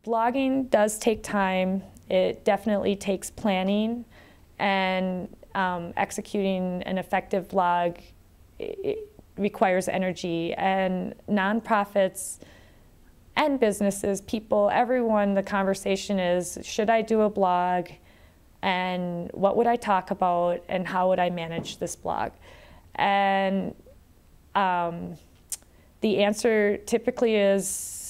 blogging does take time. It definitely takes planning, and executing an effective blog, it requires energy. And nonprofits and businesses, people, everyone, the conversation is, should I do a blog? And what would I talk about? And how would I manage this blog? And the answer typically is,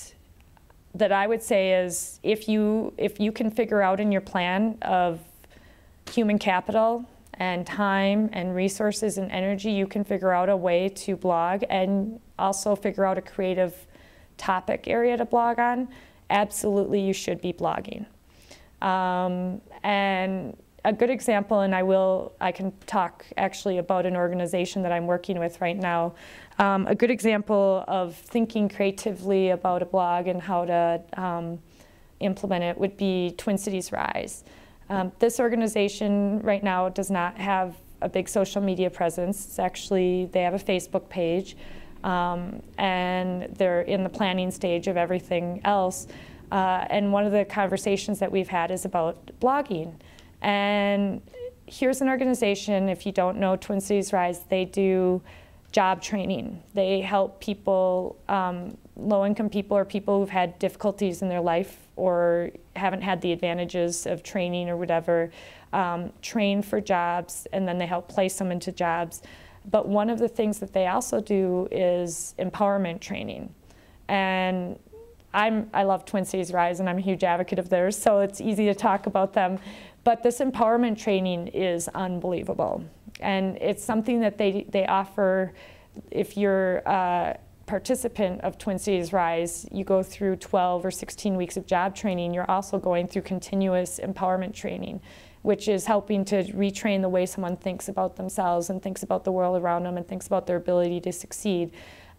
that I would say is, if you can figure out in your plan of human capital and time and resources and energy, you can figure out a way to blog and also figure out a creative topic area to blog on, absolutely you should be blogging. And a good example, and I can talk actually about an organization that I'm working with right now. A good example of thinking creatively about a blog and how to implement it would be Twin Cities Rise. This organization right now does not have a big social media presence. It's actually, they have a Facebook page, and they're in the planning stage of everything else. And one of the conversations that we've had is about blogging. And here's an organization, if you don't know Twin Cities Rise, they do job training. They help people, low-income people or people who've had difficulties in their life or haven't had the advantages of training or whatever, train for jobs, and then they help place them into jobs. But one of the things that they also do is empowerment training. And I love Twin Cities Rise, and I'm a huge advocate of theirs, so it's easy to talk about them. But this empowerment training is unbelievable. And it's something that they offer. If you're a participant of Twin Cities Rise, you go through 12 or 16 weeks of job training. You're also going through continuous empowerment training, which is helping to retrain the way someone thinks about themselves and thinks about the world around them and thinks about their ability to succeed.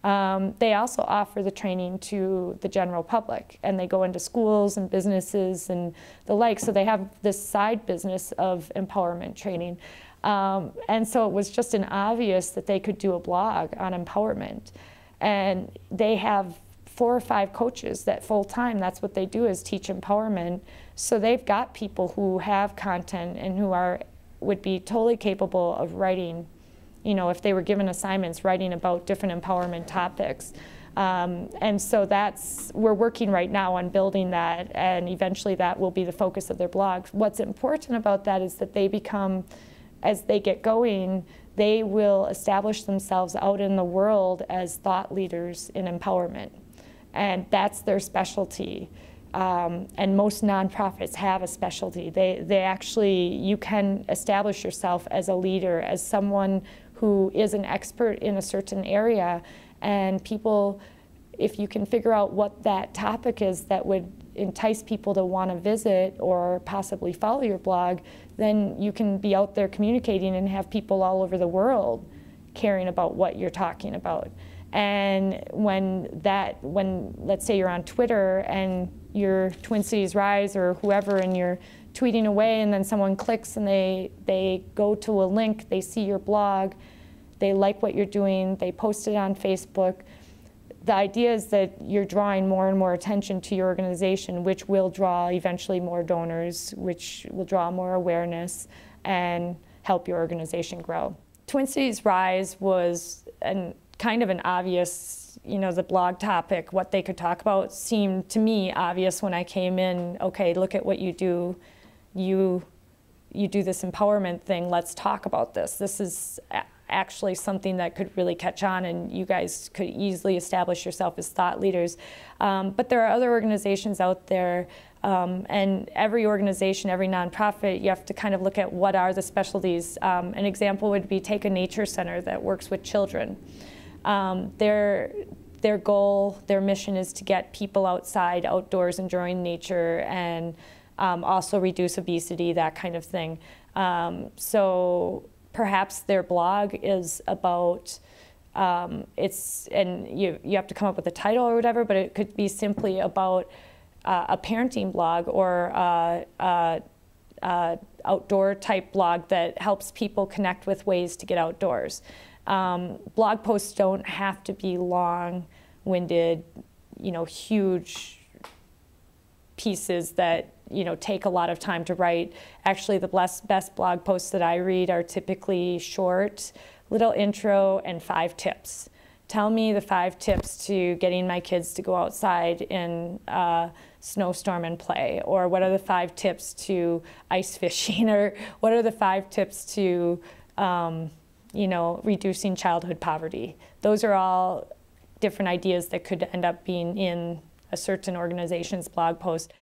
They also offer the training to the general public, and they go into schools and businesses and the like, so they have this side business of empowerment training. And so it was just an obvious that they could do a blog on empowerment. And they have 4 or 5 coaches that full-time, that's what they do, is teach empowerment. So they've got people who have content and who would be totally capable of writing, you know, if they were given assignments, writing about different empowerment topics. And so we're working right now on building that, and eventually that will be the focus of their blog. What's important about that is that they become, as they get going, they will establish themselves out in the world as thought leaders in empowerment. And that's their specialty. And most nonprofits have a specialty. They actually, you can establish yourself as a leader, as someone who is an expert in a certain area, and people, if you can figure out what that topic is that would entice people to want to visit or possibly follow your blog, then you can be out there communicating and have people all over the world caring about what you're talking about. And when let's say you're on Twitter and you're Twin Cities Rise or whoever, and you're tweeting away, and then someone clicks and they go to a link, they see your blog, they like what you're doing, they post it on Facebook. The idea is that you're drawing more and more attention to your organization, which will draw eventually more donors, which will draw more awareness and help your organization grow. Twin Cities Rise was kind of an obvious, you know, the blog topic, what they could talk about seemed to me obvious when I came in. Okay, look at what you do. You do this empowerment thing, let's talk about this. This is actually something that could really catch on, and you guys could easily establish yourself as thought leaders. But there are other organizations out there, and every organization, every nonprofit, you have to kind of look at what are the specialties. An example would be, take a nature center that works with children. Their goal, their mission is to get people outside, outdoors, enjoying nature, and also reduce obesity, that kind of thing. So perhaps their blog is about, and you have to come up with a title or whatever, but it could be simply about a parenting blog or outdoor type blog that helps people connect with ways to get outdoors. Blog posts don't have to be long-winded, you know, huge pieces that take a lot of time to write. Actually, the best blog posts that I read are typically short, little intro, and 5 tips. Tell me the 5 tips to getting my kids to go outside in a snowstorm and play, or what are the 5 tips to ice fishing, or what are the 5 tips to reducing childhood poverty. Those are all different ideas that could end up being in a certain organization's blog post.